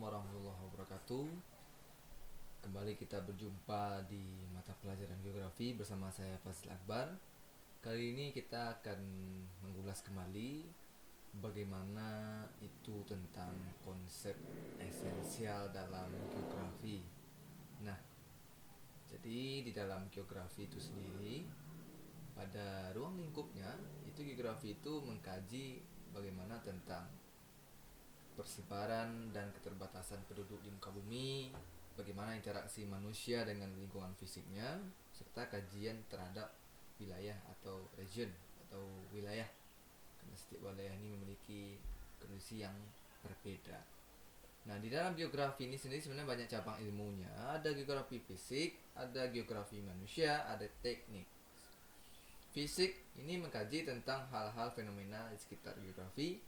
warahmatullahi wabarakatuh. Kembali kita berjumpa di mata pelajaran geografi bersama saya Fazil Akbar. Kali ini kita akan mengulas kembali bagaimana itu tentang konsep esensial dalam geografi. Nah, jadi di dalam geografi itu sendiri, pada ruang lingkupnya, itu geografi itu mengkaji bagaimana tentang persebaran dan keterbatasan penduduk di muka bumi, bagaimana interaksi manusia dengan lingkungan fisiknya, serta kajian terhadap wilayah atau region atau wilayah. Karena setiap wilayah ini memiliki kondisi yang berbeda. Nah, di dalam geografi ini sendiri sebenarnya banyak cabang ilmunya. Ada geografi fisik, ada geografi manusia, ada teknik. Fisik ini mengkaji tentang hal-hal fenomena di sekitar geografi,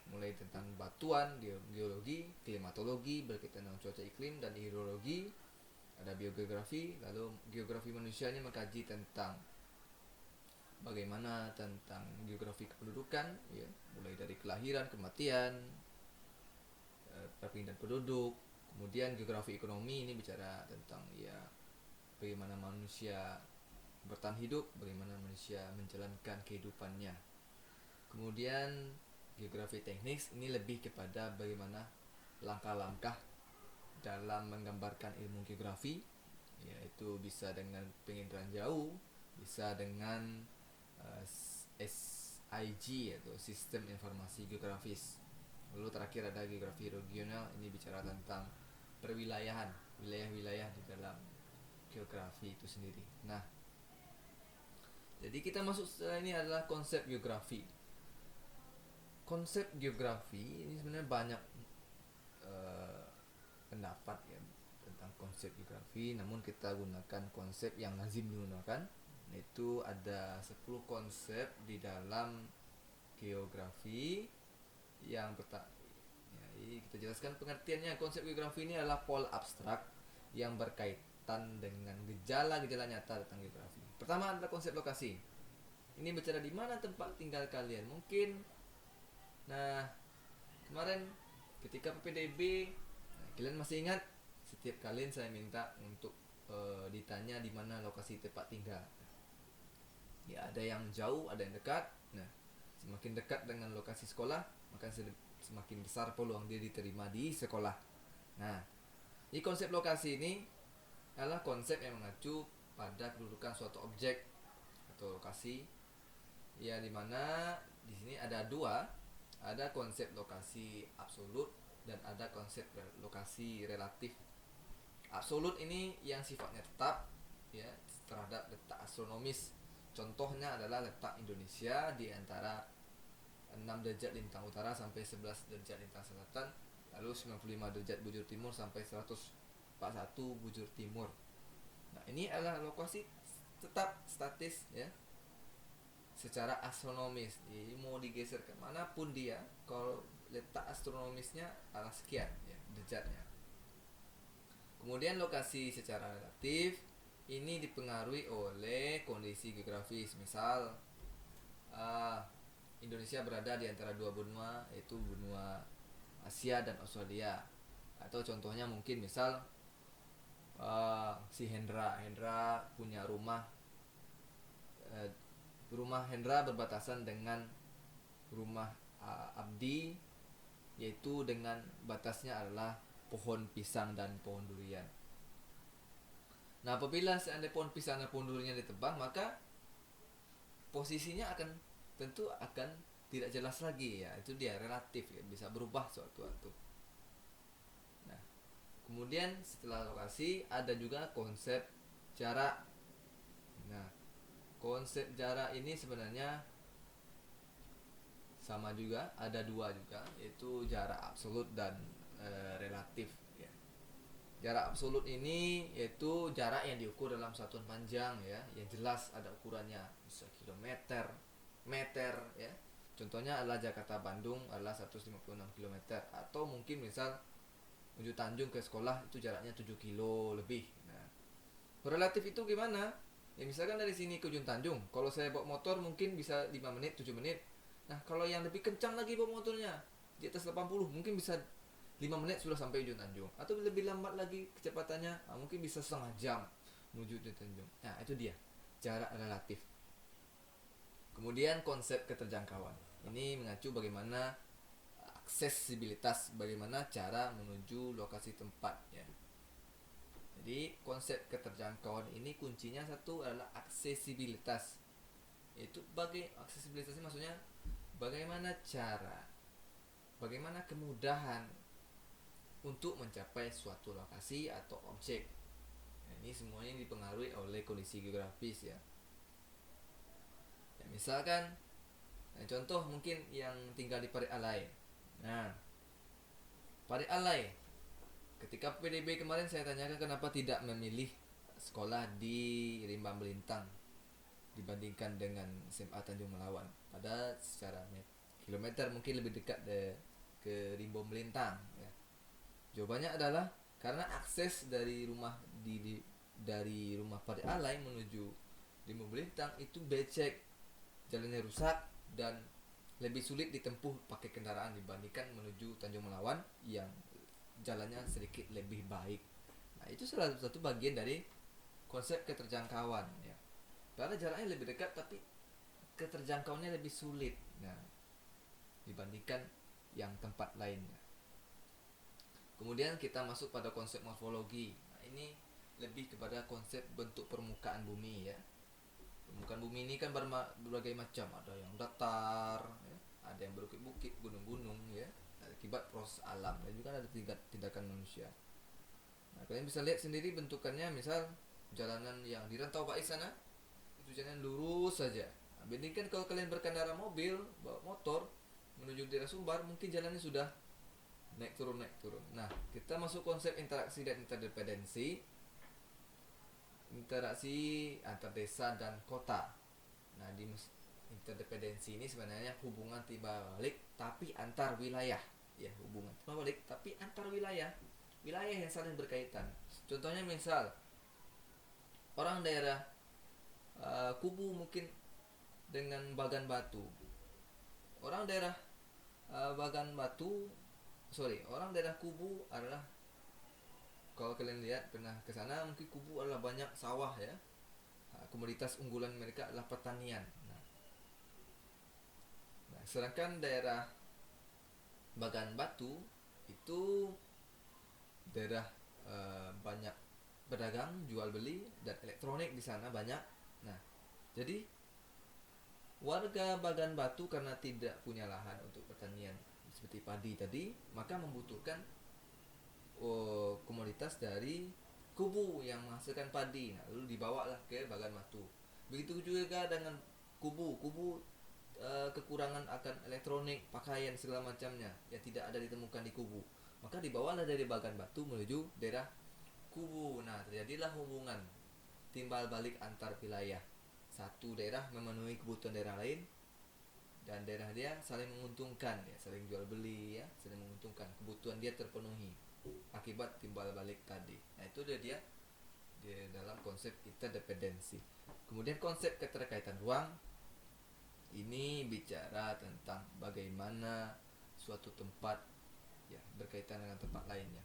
mulai tentang batuan, geologi, klimatologi, berkaitan dengan cuaca iklim dan hidrologi. Ada biogeografi. Lalu geografi manusia ini mengkaji tentang bagaimana tentang geografi kependudukan, ya, mulai dari kelahiran, kematian, perpindahan penduduk. Kemudian geografi ekonomi ini bicara tentang bagaimana manusia bertahan hidup, bagaimana manusia menjalankan kehidupannya. Kemudian geografi teknis ini lebih kepada bagaimana langkah-langkah dalam menggambarkan ilmu geografi, yaitu bisa dengan penginderaan jauh, bisa dengan SIG atau Sistem Informasi Geografis. Lalu terakhir ada geografi regional, ini bicara tentang perwilayahan, wilayah-wilayah di dalam geografi itu sendiri. Nah, jadi kita masuk setelah ini adalah konsep geografi. Konsep geografi ini sebenarnya banyak pendapat ya tentang konsep geografi, namun kita gunakan konsep yang lazim digunakan, yaitu ada 10 konsep di dalam geografi. Yang pertama, kita jelaskan pengertiannya. Konsep geografi ini adalah pola abstrak yang berkaitan dengan gejala-gejala nyata tentang geografi. Pertama adalah konsep lokasi. Ini bicara di mana tempat tinggal kalian. Mungkin, kemarin ketika PPDB, kalian masih ingat setiap kalian saya minta untuk ditanya di mana lokasi tempat tinggal. Ya, ada yang jauh, ada yang dekat. Nah, semakin dekat dengan lokasi sekolah, maka semakin besar peluang dia diterima di sekolah. Nah, di konsep lokasi ini adalah konsep yang mengacu pada kedudukan suatu objek atau lokasi. Ya, dimana di sini ada dua, ada konsep lokasi absolut dan ada konsep lokasi relatif. Absolut ini yang sifatnya tetap, ya, terhadap letak astronomis. Contohnya adalah letak Indonesia di antara 6 derajat lintang utara sampai 11 derajat lintang selatan, lalu 95 derajat bujur timur sampai 141 bujur timur. Nah, ini adalah lokasi tetap statis, ya, secara astronomis. Jadi mau digeser ke manapun dia, kalau letak astronomisnya adalah sekian, ya, derajatnya. Kemudian lokasi secara relatif ini dipengaruhi oleh kondisi geografis. Misal Indonesia berada di antara dua benua, yaitu benua Asia dan Australia. Atau contohnya mungkin misal si Hendra punya rumah Hendra berbatasan dengan rumah Abdi, yaitu dengan batasnya adalah pohon pisang dan pohon durian. Nah, apabila seandainya pohon pisang dan pohon durian ditebang, maka posisinya tentu akan tidak jelas lagi, ya. Itu dia relatif, ya, bisa berubah suatu-suatu. Nah, kemudian setelah lokasi ada juga konsep jarak. Nah, konsep jarak ini sebenarnya sama juga, ada dua juga, yaitu jarak absolut dan relatif, ya. Jarak absolut ini yaitu jarak yang diukur dalam satuan panjang, ya, yang jelas ada ukurannya, bisa kilometer, meter, ya. Contohnya adalah Jakarta Bandung adalah 156 km, atau mungkin misal Ujung Tanjung ke sekolah itu jaraknya 7 kilo lebih. Nah, relatif itu gimana? Ya, misalkan dari sini ke Ujung Tanjung, kalau saya bawa motor mungkin bisa 5 menit, 7 menit. Nah, kalau yang lebih kencang lagi bawa motornya, di atas 80, mungkin bisa 5 menit sudah sampai ujung Tanjung, atau lebih lambat lagi kecepatannya mungkin bisa setengah jam menuju di Tanjung. Nah itu dia jarak relatif. Kemudian konsep keterjangkauan ini mengacu bagaimana aksesibilitas, bagaimana cara menuju lokasi tempat ya. Jadi konsep keterjangkauan ini kuncinya satu adalah aksesibilitas. Itu aksesibilitas ini maksudnya bagaimana cara, bagaimana kemudahan untuk mencapai suatu lokasi atau objek. Nah, ini semuanya dipengaruhi oleh kondisi geografis ya. Misalkan contoh mungkin yang tinggal di Parit Alai. Nah, Parit Alai, ketika PDB kemarin saya tanyakan kenapa tidak memilih sekolah di Rimba Melintang dibandingkan dengan SMA Tanjung Melawan. Pada secara kilometer mungkin lebih dekat ke Rimba Melintang ya. Jawabannya adalah karena akses dari rumah dari rumah Parit Alai menuju Rimba Melintang itu becek, jalannya rusak dan lebih sulit ditempuh pakai kendaraan dibandingkan menuju Tanjung Melawan yang jalannya sedikit lebih baik. Nah itu salah satu bagian dari konsep keterjangkauan ya. Karena jaraknya lebih dekat tapi keterjangkauannya lebih sulit nah, dibandingkan yang tempat lainnya. Kemudian kita masuk pada konsep morfologi. Nah ini lebih kepada konsep bentuk permukaan bumi ya. Permukaan bumi ini kan berbagai macam, ada yang datar ya, ada yang berbukit-bukit, gunung-gunung ya, akibat proses alam, dan juga ada tindakan manusia. Nah, kalian bisa lihat sendiri bentukannya, misal jalanan yang di Rantau Bais sana itu jalan lurus saja. Nah, bandingkan kalau kalian berkendara mobil, bawa motor menuju daerah Sumbar, mungkin jalannya sudah naik turun. Nah, kita masuk konsep interaksi dan interdependensi. Interaksi antar desa dan kota. Nah, di interdependensi ini sebenarnya hubungan timbal balik tapi antar wilayah. Ya, hubungan timbal balik tapi antar wilayah. Wilayah yang saling berkaitan. Contohnya misal orang daerah Kubu mungkin dengan Bagan Batu. Orang daerah orang daerah Kubu adalah, kalau kalian lihat pernah ke sana, mungkin Kubu adalah banyak sawah ya. Komoditas unggulan mereka adalah pertanian. Nah, sedangkan daerah Bagan Batu itu daerah banyak pedagang, jual beli dan elektronik di sana banyak. Nah, jadi warga Bagan Batu karena tidak punya lahan untuk pertanian seperti padi tadi, maka membutuhkan komoditas dari Kubu yang menghasilkan padi. Nah, lalu dibawalah ke Bagan Batu. Begitu juga dengan Kubu kekurangan akan elektronik, pakaian segala macamnya yang tidak ada ditemukan di Kubu, maka dibawalah dari Bagan Batu menuju daerah Kubu. Nah, terjadilah hubungan timbal balik antar wilayah. Satu daerah memenuhi kebutuhan daerah lain dan daerah dia saling menguntungkan ya, saling jual beli ya, saling menguntungkan, kebutuhan dia terpenuhi akibat timbal balik tadi. Nah, itu dia di dalam konsep interdependensi. Kemudian konsep keterkaitan ruang ini bicara tentang bagaimana suatu tempat ya berkaitan dengan tempat lainnya.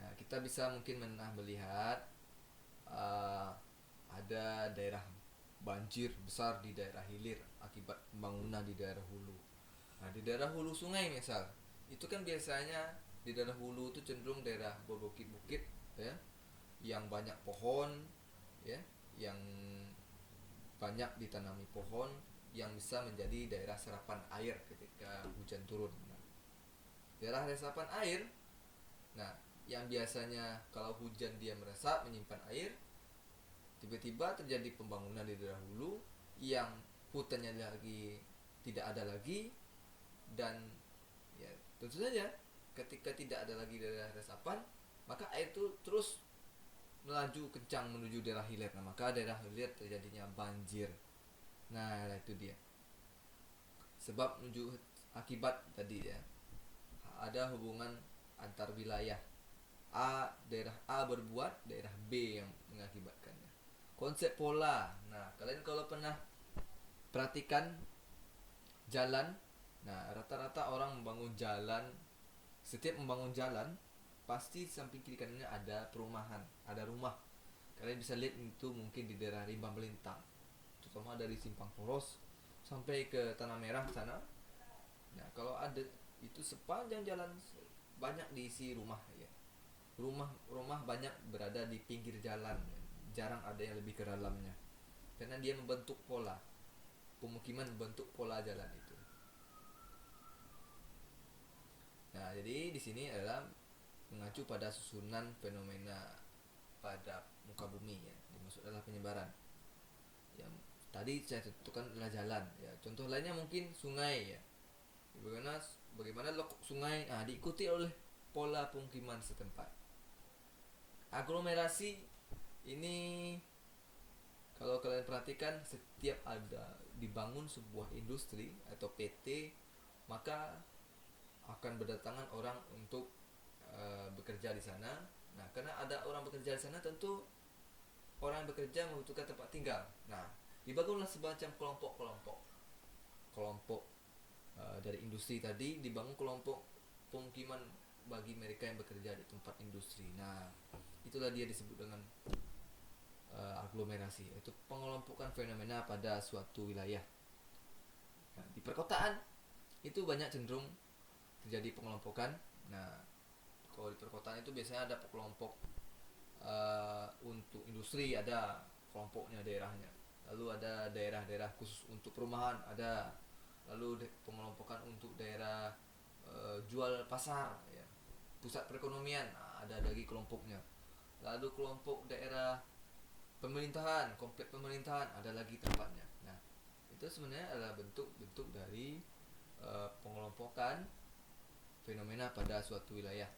Nah, kita bisa mungkin melihat ada daerah banjir besar di daerah hilir akibat pembangunan di daerah hulu. Nah, di daerah hulu sungai misal, itu kan biasanya di daerah hulu itu cenderung daerah berbukit-bukit ya, yang banyak pohon ya, yang banyak ditanami pohon yang bisa menjadi daerah serapan air ketika hujan turun. Nah, daerah resapan air, nah yang biasanya kalau hujan dia meresap menyimpan air, tiba-tiba terjadi pembangunan di daerah hulu yang hutannya lagi tidak ada lagi, dan ya tentu saja ketika tidak ada lagi daerah resapan, maka air itu terus melaju kencang menuju daerah hilir. Nah, maka daerah hilir terjadinya banjir. Nah, itu dia sebab menuju akibat tadi ya, ada hubungan antar wilayah. Daerah A berbuat, daerah B yang mengakibatkannya. Konsep pola. Nah, kalian kalau pernah perhatikan jalan, nah rata-rata orang membangun jalan setiap membangun jalan pasti samping kiri kanannya ada perumahan, ada rumah. Kalian bisa lihat itu mungkin di daerah Rimbang Melintang, terutama dari Simpang Poros sampai ke Tanah Merah sana. Nah, kalau ada itu sepanjang jalan banyak diisi rumah ya. Rumah banyak berada di pinggir jalan, jarang ada yang lebih ke dalamnya. Karena dia membentuk pola, pemukiman membentuk pola jalan itu. Nah, jadi di sini adalah mengacu pada susunan fenomena pada muka bumi ya, dimaksud adalah penyebaran. Yang tadi saya tentukan adalah jalan ya. Contoh lainnya mungkin sungai ya. Bagaimana lekuk sungai diikuti oleh pola pemukiman setempat. Aglomerasi ini kalau kalian perhatikan, setiap ada dibangun sebuah industri atau PT, maka akan berdatangan orang untuk bekerja di sana. Nah, karena ada orang bekerja di sana, tentu orang yang bekerja membutuhkan tempat tinggal. Nah, dibangunlah semacam kelompok dari industri tadi, dibangun kelompok pemukiman bagi mereka yang bekerja di tempat industri. Nah, itulah dia disebut dengan aglomerasi, yaitu pengelompokan fenomena pada suatu wilayah. Nah, di perkotaan itu banyak cenderung terjadi pengelompokan. Nah, kalau di perkotaan itu biasanya ada kelompok untuk industri, ada kelompoknya daerahnya. Lalu ada daerah-daerah khusus untuk perumahan, ada. Lalu pengelompokan untuk daerah jual pasar, ya, pusat perekonomian, ada lagi kelompoknya. Lalu kelompok daerah pemerintahan, komplek pemerintahan, ada lagi tempatnya. Nah, itu sebenarnya adalah bentuk-bentuk dari pengelompokan fenomena pada suatu wilayah,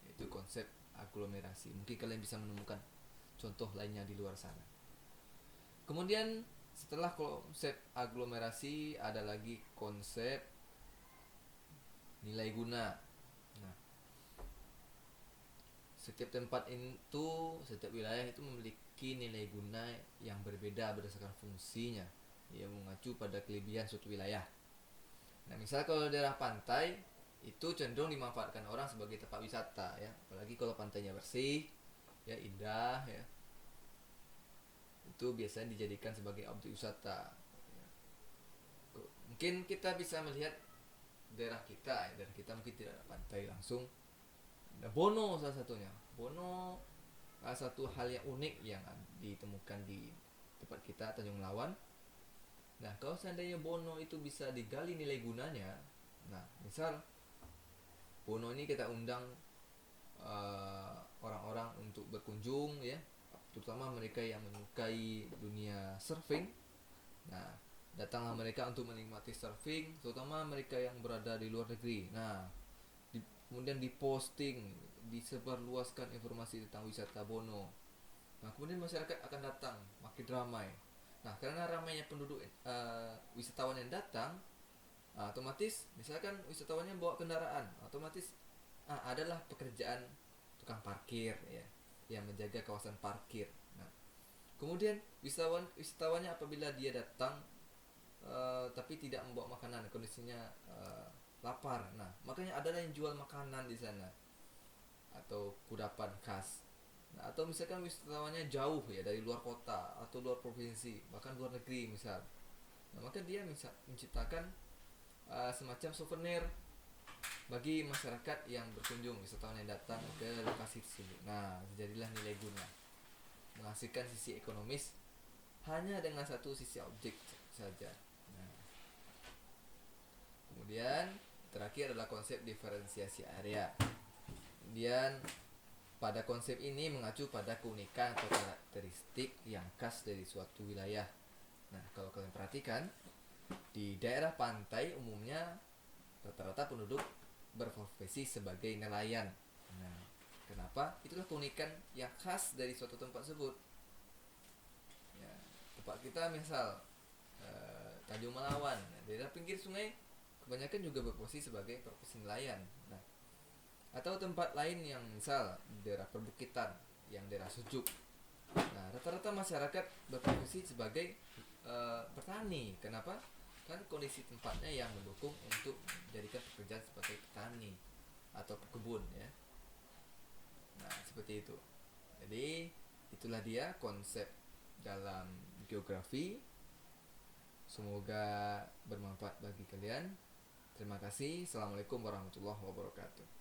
yaitu konsep aglomerasi. Mungkin kalian bisa menemukan contoh lainnya di luar sana. Kemudian setelah konsep aglomerasi ada lagi konsep nilai guna. Nah, setiap tempat itu, setiap wilayah itu memiliki nilai guna yang berbeda berdasarkan fungsinya, yang mengacu pada kelebihan suatu wilayah. Nah, misal kalau daerah pantai itu cenderung dimanfaatkan orang sebagai tempat wisata ya, apalagi kalau pantainya bersih, ya indah ya. Itu biasanya dijadikan sebagai objek wisata. Ya. Mungkin kita bisa melihat daerah kita mungkin tidak ada pantai langsung. Nah, Bono salah satunya. Bono salah satu hal yang unik yang ditemukan di tempat kita, Tanjung Melawan. Nah, kalau seandainya Bono itu bisa digali nilai gunanya, nah, misal Bono ini kita undang orang-orang untuk berkunjung ya, terutama mereka yang menyukai dunia surfing. Nah, datanglah mereka untuk menikmati surfing, terutama mereka yang berada di luar negeri. Nah, kemudian diposting, disebarluaskan informasi tentang wisata Bono. Nah, kemudian masyarakat akan datang, makin ramai. Nah, karena ramainya penduduk wisatawan yang datang, otomatis misalkan wisatawannya bawa kendaraan, otomatis adalah pekerjaan tukang parkir ya, yang menjaga kawasan parkir. Nah, kemudian wisatawannya apabila dia datang tapi tidak membawa makanan, kondisinya lapar. Nah, makanya ada yang jual makanan di sana atau kudapan khas. Nah, atau misalkan wisatawannya jauh ya, dari luar kota atau luar provinsi, bahkan luar negeri misal. Nah, maka dia bisa menciptakan semacam souvenir bagi masyarakat yang berkunjung, wisatawan yang datang ke lokasi tersebut. Nah, jadilah nilai guna, menghasilkan sisi ekonomis hanya dengan satu sisi objek saja. Nah, kemudian terakhir adalah konsep diferensiasi area. Kemudian pada konsep ini mengacu pada keunikan atau karakteristik yang khas dari suatu wilayah. Nah, kalau kalian perhatikan, di daerah pantai umumnya rata-rata penduduk berprofesi sebagai nelayan. Nah, kenapa? Itulah keunikan yang khas dari suatu tempat tersebut. Ya, tempat kita misal Tanjung Melawan, daerah pinggir sungai kebanyakan juga berprofesi sebagai profesi nelayan. Nah, atau tempat lain yang misal daerah perbukitan, yang daerah sejuk. Nah, rata-rata masyarakat berprofesi sebagai petani. Kenapa? Kan kondisi tempatnya yang mendukung untuk menjadikan pekerjaan sebagai petani. atau kebun ya. Nah, seperti itu. Jadi itulah dia konsep dalam geografi. Semoga bermanfaat bagi kalian. Terima kasih. Assalamualaikum warahmatullahi wabarakatuh.